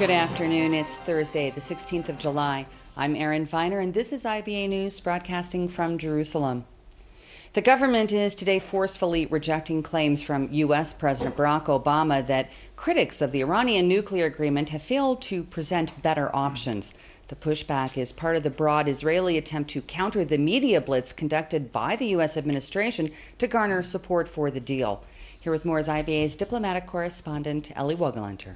Good afternoon. It's Thursday, the 16th of July. I'm Erin Feiner, and this is IBA News broadcasting from Jerusalem. The government is today forcefully rejecting claims from U.S. President Barack Obama that critics of the Iranian nuclear agreement have failed to present better options. The pushback is part of the broad Israeli attempt to counter the media blitz conducted by the U.S. administration to garner support for the deal. Here with more is IBA's diplomatic correspondent, Ellie Wogelenter.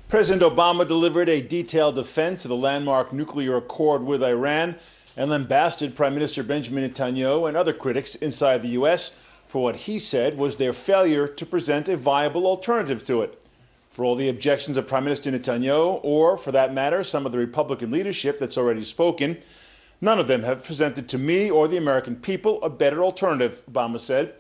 President Obama delivered a detailed defense of the landmark nuclear accord with Iran and lambasted Prime Minister Benjamin Netanyahu and other critics inside the U.S. for what he said was their failure to present a viable alternative to it. For all the objections of Prime Minister Netanyahu, or for that matter, some of the Republican leadership that's already spoken, none of them have presented to me or the American people a better alternative, Obama said.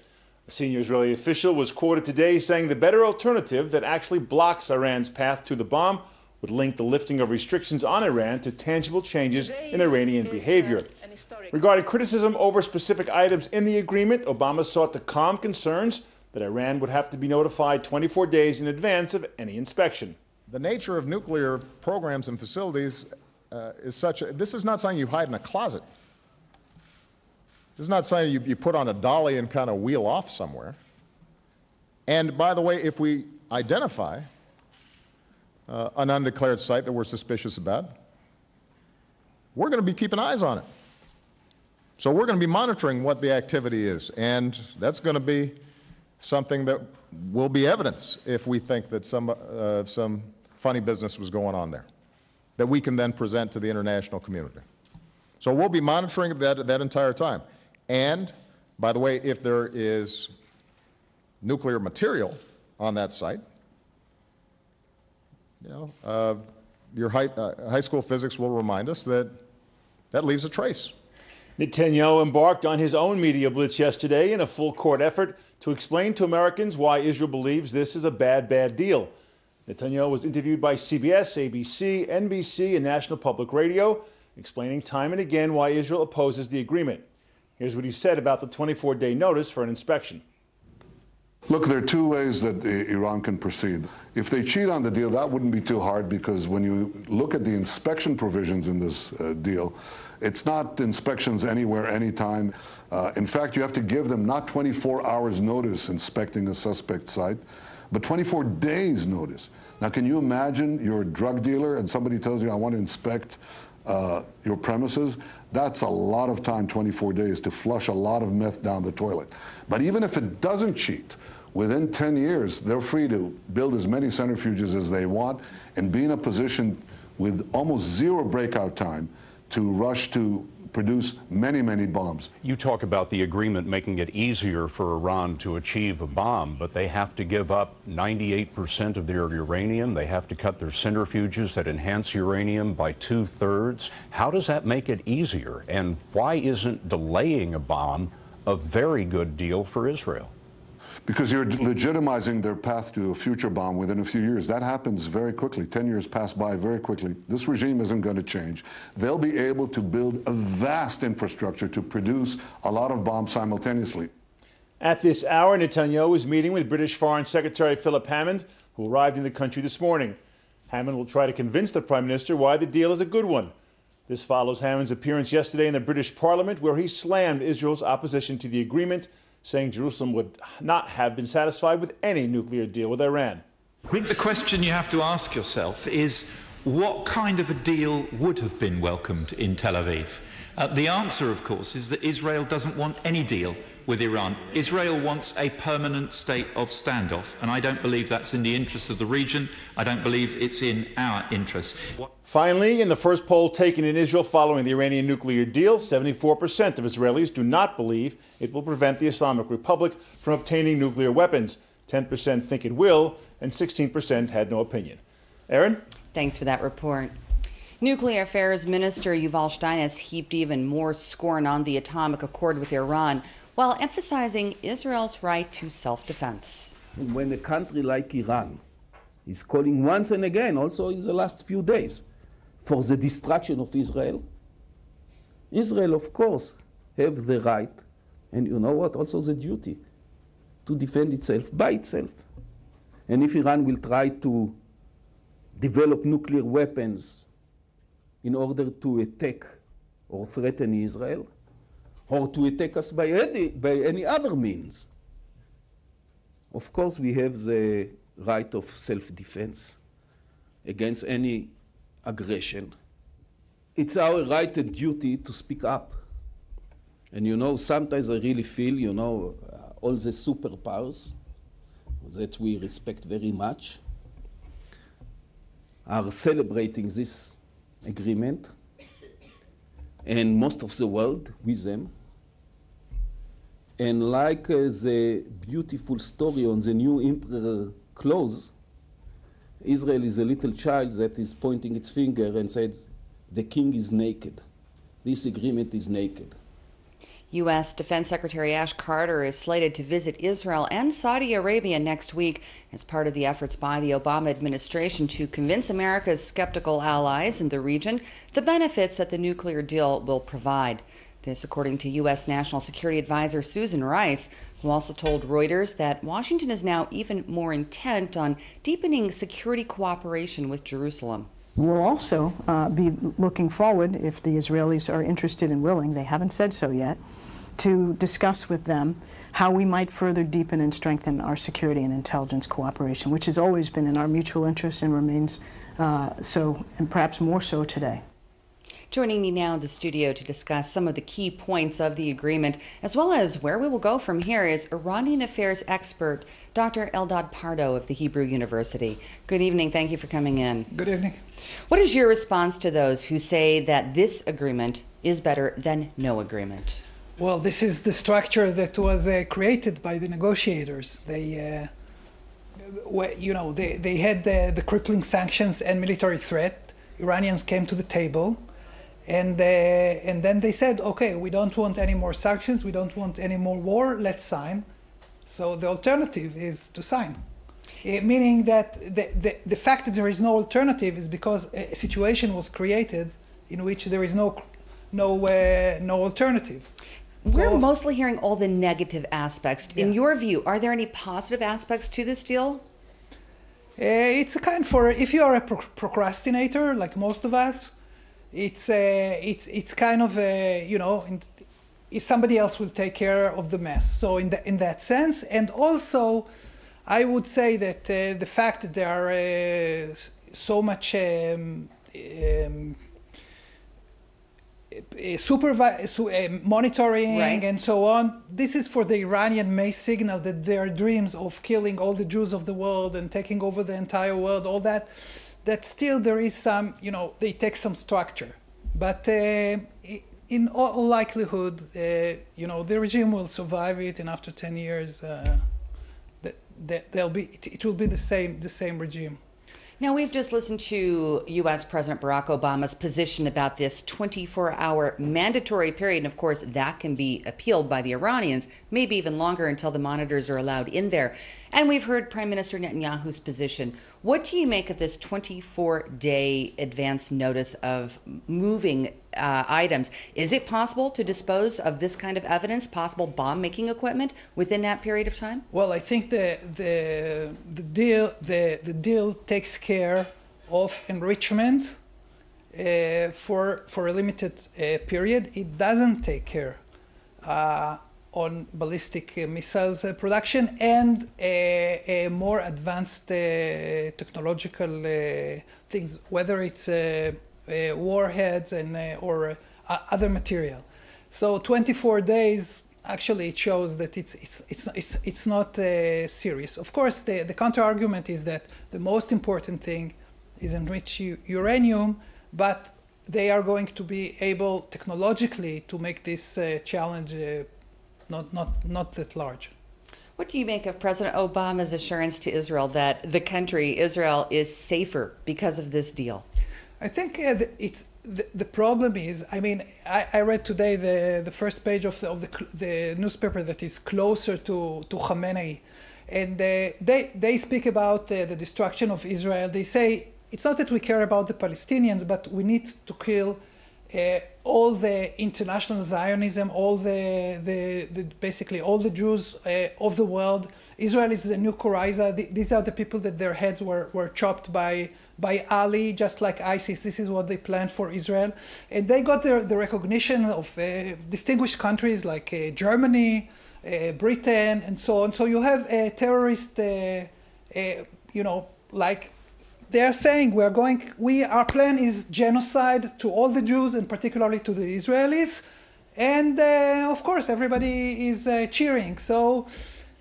A senior Israeli official was quoted today saying the better alternative that actually blocks Iran's path to the bomb would link the lifting of restrictions on Iran to tangible changes in Iranian behavior. Regarding criticism over specific items in the agreement, Obama sought to calm concerns that Iran would have to be notified 24 days in advance of any inspection. The nature of nuclear programs and facilities is such this is not something you hide in a closet. This is not something you put on a dolly and kind of wheel off somewhere. And by the way, if we identify an undeclared site that we're suspicious about, we're going to be keeping eyes on it. So we're going to be monitoring what the activity is, and that's going to be something that will be evidence if we think that some funny business was going on there, that we can then present to the international community. So we'll be monitoring that entire time. And, by the way, if there is nuclear material on that site, your high school physics will remind us that that leaves a trace. Netanyahu embarked on his own media blitz yesterday in a full-court effort to explain to Americans why Israel believes this is a bad deal. Netanyahu was interviewed by CBS, ABC, NBC, and National Public Radio, explaining time and again why Israel opposes the agreement. Here's what he said about the 24-day notice for an inspection. Look, there are two ways that Iran can proceed. If they cheat on the deal, that wouldn't be too hard, because when you look at the inspection provisions in this deal, it's not inspections anywhere, anytime. In fact, you have to give them not 24 hours notice inspecting a suspect site, but 24 days notice. Now, can you imagine you're a drug dealer and somebody tells you, I want to inspect your premises? That's a lot of time, 24 days, to flush a lot of meth down the toilet. But even if it doesn't cheat, within 10 years, they're free to build as many centrifuges as they want and be in a position with almost zero breakout time to rush to produce many bombs. You talk about the agreement making it easier for Iran to achieve a bomb, but they have to give up 98% of their uranium. They have to cut their centrifuges that enhance uranium by 2/3. How does that make it easier? And why isn't delaying a bomb a very good deal for Israel? Because you're legitimizing their path to a future bomb within a few years. That happens very quickly. 10 years pass by very quickly. This regime isn't going to change. They'll be able to build a vast infrastructure to produce a lot of bombs simultaneously. At this hour, Netanyahu is meeting with British Foreign Secretary Philip Hammond, who arrived in the country this morning. Hammond will try to convince the Prime Minister why the deal is a good one. This follows Hammond's appearance yesterday in the British Parliament, where he slammed Israel's opposition to the agreement, saying Jerusalem would not have been satisfied with any nuclear deal with Iran. I think the question you have to ask yourself is, what kind of a deal would have been welcomed in Tel Aviv? The answer, of course, is that Israel doesn't want any deal with Iran. Israel wants a permanent state of standoff, and I don't believe that's in the interest of the region. I don't believe it's in our interest. Finally, in the first poll taken in Israel following the Iranian nuclear deal, 74% of Israelis do not believe it will prevent the Islamic Republic from obtaining nuclear weapons. 10% think it will, and 16% had no opinion. Erin? Thanks for that report. Nuclear Affairs Minister Yuval Steinitz heaped even more scorn on the atomic accord with Iran, while emphasizing Israel's right to self-defense. When a country like Iran is calling once and again, also in the last few days, for the destruction of Israel, Israel, of course, have the right, and you know what, also the duty, to defend itself by itself. And if Iran will try to develop nuclear weapons in order to attack or threaten Israel, or to attack us by any other means. Of course, we have the right of self-defense against any aggression. It's our right and duty to speak up. And you know, sometimes I really feel, you know, all the superpowers that we respect very much are celebrating this agreement, and most of the world with them. And like the beautiful story on the new emperor clothes, Israel is a little child that is pointing its finger and said, the king is naked. This agreement is naked. U.S. Defense Secretary Ash Carter is slated to visit Israel and Saudi Arabia next week as part of the efforts by the Obama administration to convince America's skeptical allies in the region the benefits that the nuclear deal will provide. This, according to U.S. National Security Advisor Susan Rice, who also told Reuters that Washington is now even more intent on deepening security cooperation with Jerusalem. We'll also be looking forward, if the Israelis are interested and willing, they haven't said so yet, to discuss with them how we might further deepen and strengthen our security and intelligence cooperation, which has always been in our mutual interest and remains so, and perhaps more so today. Joining me now in the studio to discuss some of the key points of the agreement, as well as where we will go from here, is Iranian affairs expert Dr. Eldad Pardo of the Hebrew University. Good evening. Thank you for coming in. Good evening. What is your response to those who say that this agreement is better than no agreement? Well, this is the structure that was created by the negotiators. They, they had the crippling sanctions and military threat. Iranians came to the table. And then they said, okay, we don't want any more sanctions, we don't want any more war, let's sign. So the alternative is to sign. Meaning that the fact that there is no alternative is because a situation was created in which there is no alternative. We're mostly hearing all the negative aspects. In your view, are there any positive aspects to this deal? It's a kind for, if you are a procrastinator, like most of us, it's kind of somebody else will take care of the mess. So in that sense, and also, I would say that the fact that there are so much monitoring and so on, this is for the Iranian may signal that their dreams of killing all the Jews of the world and taking over the entire world, all that. That still there is some, they take some structure. But in all likelihood, the regime will survive it, and after 10 years, it will be the same regime. Now, we've just listened to U.S. President Barack Obama's position about this 24-hour mandatory period. And of course, that can be appealed by the Iranians, maybe even longer until the monitors are allowed in there. And we've heard Prime Minister Netanyahu's position. What do you make of this 24-day advance notice of moving items? Is it possible to dispose of this kind of evidence, possible bomb-making equipment, within that period of time? Well, I think the deal takes care of enrichment for a limited period. It doesn't take care on ballistic missiles production and a more advanced technological things, whether it's warheads and or other material. So 24 days, actually, it shows that it's not serious. Of course, the counter argument is that the most important thing is enrich uranium, but they are going to be able technologically to make this challenge not that large. What do you make of President Obama's assurance to Israel that the country, Israel, is safer because of this deal? I think the problem is, I mean, I read today the first page of the newspaper that is closer to Khamenei, and they speak about the destruction of Israel. They say it's not that we care about the Palestinians, but we need to kill all the international Zionism, all basically all the Jews of the world. Israel is the new Kuraiza. These are the people that their heads were chopped by by Ali, just like ISIS. This is what they planned for Israel. And they got the recognition of distinguished countries like Germany, Britain, and so on. So you have a terrorist, like they're saying our plan is genocide to all the Jews and particularly to the Israelis. And of course, everybody is cheering. So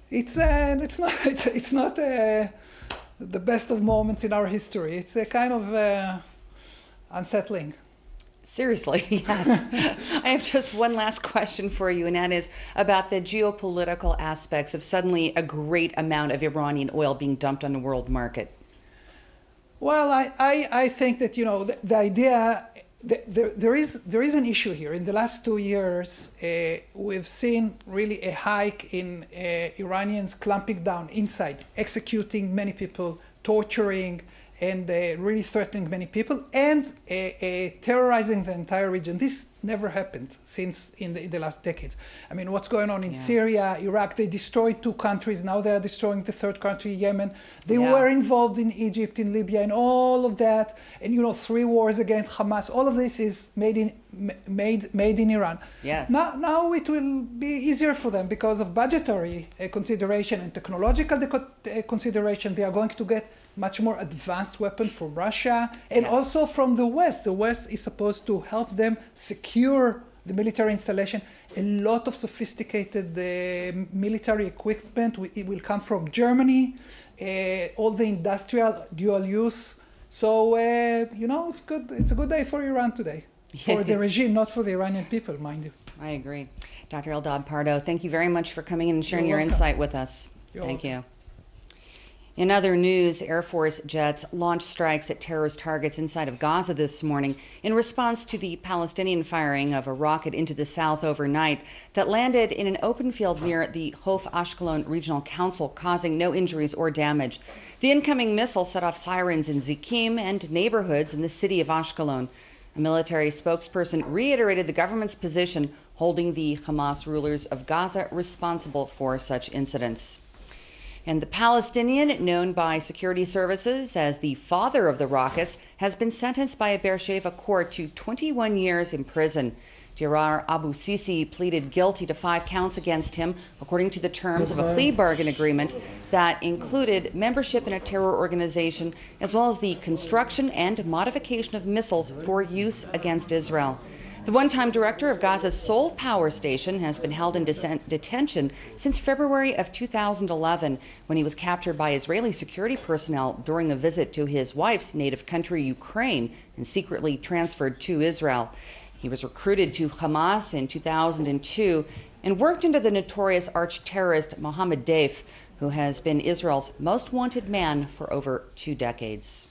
it's not the best of moments in our history. It's a kind of unsettling. Seriously, yes. I have just one last question for you, and that is about the geopolitical aspects of suddenly a great amount of Iranian oil being dumped on the world market. Well, I think that, the idea, there is an issue here. In the last 2 years, we've seen really a hike in Iranians clamping down inside, executing many people, torturing, and really threatening many people, and terrorizing the entire region. This never happened since in the last decades. I mean, what's going on in Syria, Iraq, they destroyed 2 countries, now they are destroying the 3rd country, Yemen. They were involved in Egypt, in Libya, and all of that, and 3 wars against Hamas. All of this is made in Iran. Yes. Now it will be easier for them because of budgetary consideration and technological consideration. They are going to get much more advanced weapon from Russia and also from the West. The West is supposed to help them secure the military installation. A lot of sophisticated military equipment it will come from Germany, all the industrial dual use. So, it's good. It's a good day for Iran today. For the regime, not for the Iranian people, mind you. I agree. Dr. Eldad Pardo, thank you very much for coming in and sharing your insight with us. Thank you. In other news, Air Force jets launched strikes at terrorist targets inside of Gaza this morning in response to the Palestinian firing of a rocket into the south overnight that landed in an open field near the Hof Ashkelon Regional Council, causing no injuries or damage. The incoming missile set off sirens in Zikim and neighborhoods in the city of Ashkelon. A military spokesperson reiterated the government's position, holding the Hamas rulers of Gaza responsible for such incidents. And the Palestinian, known by security services as the father of the rockets, has been sentenced by a Beersheva court to 21 years in prison. Dirar Abu Sisi pleaded guilty to 5 counts against him, according to the terms of a plea bargain agreement that included membership in a terror organization, as well as the construction and modification of missiles for use against Israel. The one-time director of Gaza's sole power station has been held in detention since February of 2011, when he was captured by Israeli security personnel during a visit to his wife's native country, Ukraine, and secretly transferred to Israel. He was recruited to Hamas in 2002 and worked under the notorious arch-terrorist Mohammed Deif, who has been Israel's most wanted man for over 2 decades.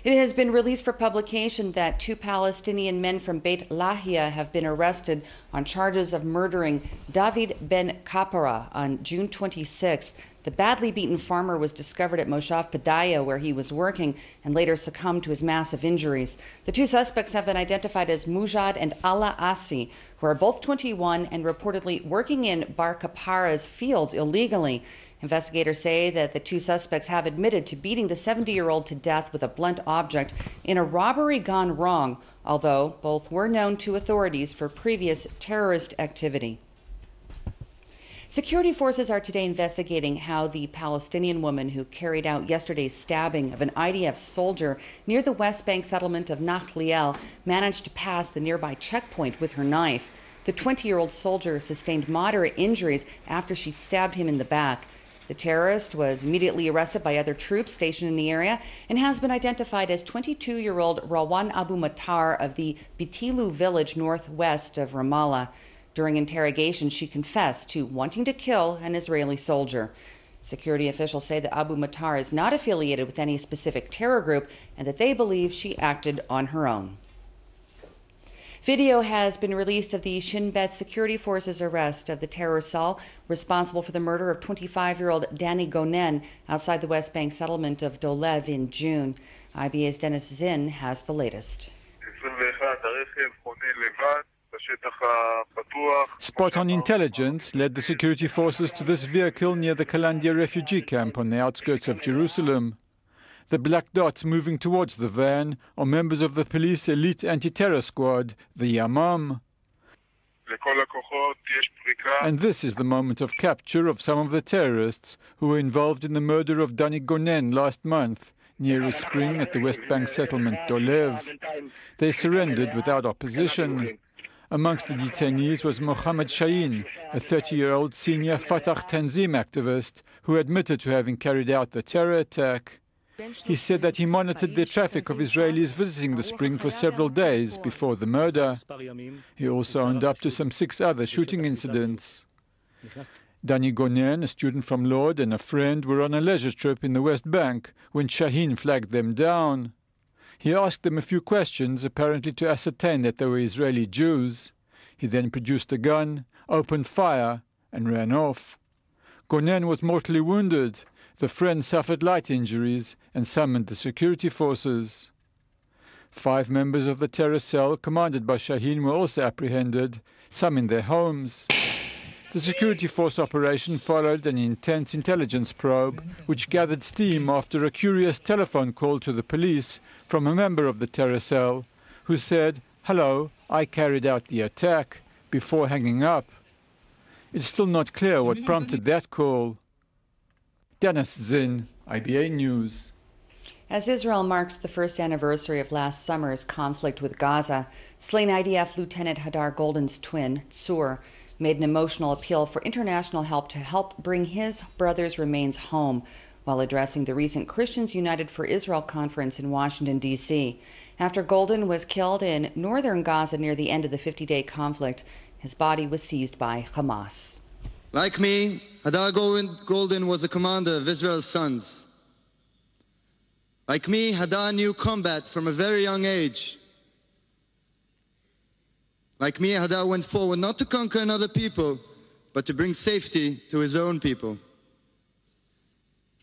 It has been released for publication that 2 Palestinian men from Beit Lahia have been arrested on charges of murdering David Ben Kapara on June 26th. The badly beaten farmer was discovered at Moshav Pedaya, where he was working, and later succumbed to his massive injuries. The 2 suspects have been identified as Mujad and Allah Asi, who are both 21 and reportedly working in Bar Kapara's fields illegally. Investigators say that the 2 suspects have admitted to beating the 70-year-old to death with a blunt object in a robbery gone wrong, although both were known to authorities for previous terrorist activity. Security forces are today investigating how the Palestinian woman who carried out yesterday's stabbing of an IDF soldier near the West Bank settlement of Nachliel managed to pass the nearby checkpoint with her knife. The 20-year-old soldier sustained moderate injuries after she stabbed him in the back. The terrorist was immediately arrested by other troops stationed in the area and has been identified as 22-year-old Rawan Abu Matar of the Bitilu village northwest of Ramallah. During interrogation, she confessed to wanting to kill an Israeli soldier. Security officials say that Abu Matar is not affiliated with any specific terror group and that they believe she acted on her own. Video has been released of the Shin Bet security forces' arrest of the terror cell responsible for the murder of 25-year-old Danny Gonen outside the West Bank settlement of Dolev in June. IBA's Dennis Zinn has the latest. Spot-on intelligence led the security forces to this vehicle near the Kalandia refugee camp on the outskirts of Jerusalem. The black dots moving towards the van are members of the police elite anti-terror squad, the Yamam. And this is the moment of capture of some of the terrorists who were involved in the murder of Dani Gonen last month, near a spring at the West Bank settlement Dolev. They surrendered without opposition. Amongst the detainees was Mohammed Shaheen, a 30-year-old senior Fatah Tanzim activist who admitted to having carried out the terror attack. He said that he monitored the traffic of Israelis visiting the spring for several days before the murder. He also owned up to some 6 other shooting incidents. Dani Gonen, a student from Lod, and a friend were on a leisure trip in the West Bank when Shaheen flagged them down. He asked them a few questions, apparently to ascertain that they were Israeli Jews. He then produced a gun, opened fire, and ran off. Gonen was mortally wounded. The friend suffered light injuries and summoned the security forces. 5 members of the terror cell commanded by Shaheen were also apprehended, some in their homes. The security force operation followed an intense intelligence probe, which gathered steam after a curious telephone call to the police from a member of the terror cell, who said, "Hello, I carried out the attack," before hanging up. It's still not clear what prompted that call. Dennis Zinn, IBA News. As Israel marks the first anniversary of last summer's conflict with Gaza, slain IDF Lieutenant Hadar Golden's twin, Tzur, made an emotional appeal for international help to help bring his brother's remains home while addressing the recent Christians United for Israel conference in Washington, D.C. After Golden was killed in northern Gaza near the end of the 50-day conflict, his body was seized by Hamas. Like me, Hadar Golden was a commander of Israel's sons. Like me, Hadar knew combat from a very young age. Like me, Hadar went forward not to conquer another people, but to bring safety to his own people.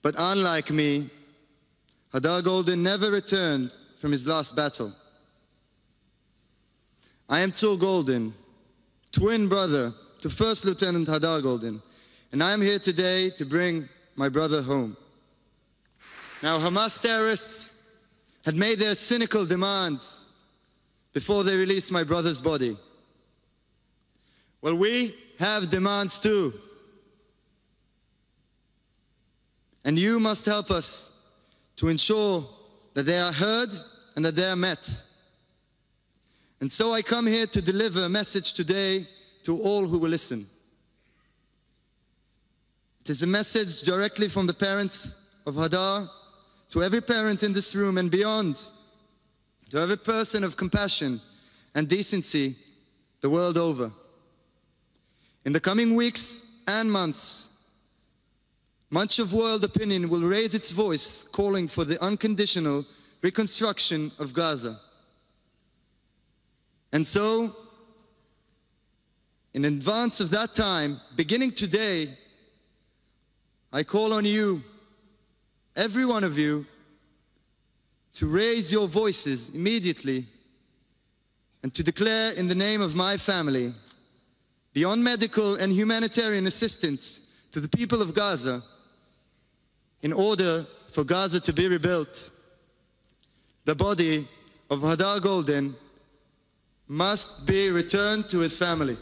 But unlike me, Hadar Golden never returned from his last battle. I am Tzur Golden, twin brother to First Lieutenant Hadar Golden, and I am here today to bring my brother home. Now, Hamas terrorists had made their cynical demands before they released my brother's body. Well, we have demands too. And you must help us to ensure that they are heard and that they are met. And so I come here to deliver a message today to all who will listen. It is a message directly from the parents of Hadar to every parent in this room and beyond, to every person of compassion and decency the world over. In the coming weeks and months, much of world opinion will raise its voice calling for the unconditional reconstruction of Gaza. And so, in advance of that time, beginning today, I call on you, every one of you, to raise your voices immediately and to declare in the name of my family, beyond medical and humanitarian assistance to the people of Gaza, in order for Gaza to be rebuilt, the body of Hadar Golden must be returned to his family.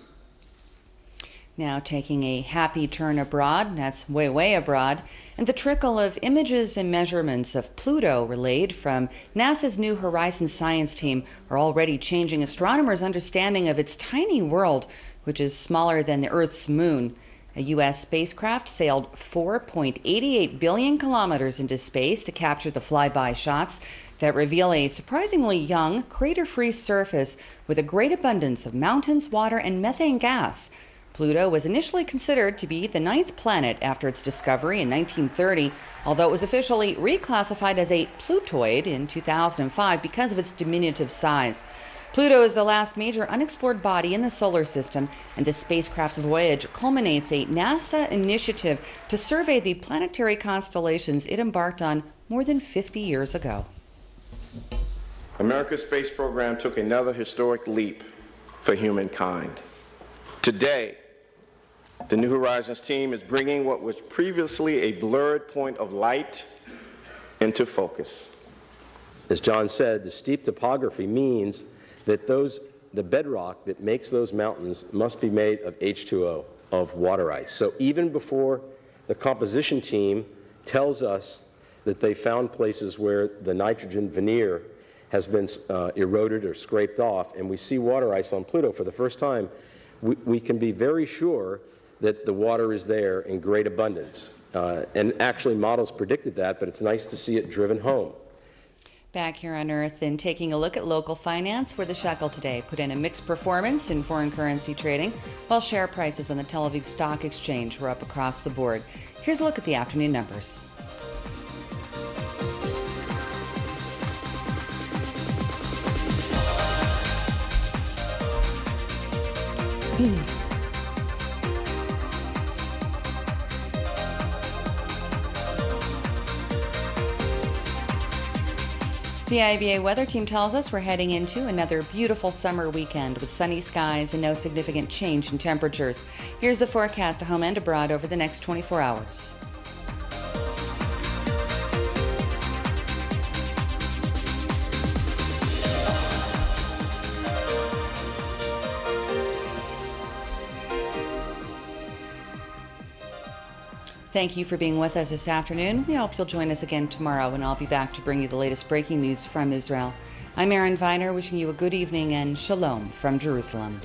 Now taking a happy turn abroad, that's way, way abroad, and the trickle of images and measurements of Pluto relayed from NASA's New Horizons science team are already changing astronomers' understanding of its tiny world, which is smaller than the Earth's moon. A U.S. spacecraft sailed 4.88 billion kilometers into space to capture the flyby shots that reveal a surprisingly young, crater-free surface with a great abundance of mountains, water, and methane gas. Pluto was initially considered to be the 9th planet after its discovery in 1930, although it was officially reclassified as a Plutoid in 2005 because of its diminutive size. Pluto is the last major unexplored body in the solar system, and the spacecraft's voyage culminates a NASA initiative to survey the planetary constellations it embarked on more than 50 years ago. America's space program took another historic leap for humankind. Today, the New Horizons team is bringing what was previously a blurred point of light into focus. As John said, the steep topography means that the bedrock that makes those mountains must be made of H2O, of water ice. So even before the composition team tells us that they found places where the nitrogen veneer has been eroded or scraped off, and we see water ice on Pluto for the first time, we can be very sure that the water is there in great abundance. And actually models predicted that, but it's nice to see it driven home. Back here on Earth and taking a look at local finance, where the shekel today put in a mixed performance in foreign currency trading, while share prices on the Tel Aviv Stock Exchange were up across the board. Here's a look at the afternoon numbers. The IBA weather team tells us we're heading into another beautiful summer weekend with sunny skies and no significant change in temperatures. Here's the forecast at home and abroad over the next 24 hours. Thank you for being with us this afternoon. We hope you'll join us again tomorrow, and I'll be back to bring you the latest breaking news from Israel. I'm Erin Viner, wishing you a good evening and shalom from Jerusalem.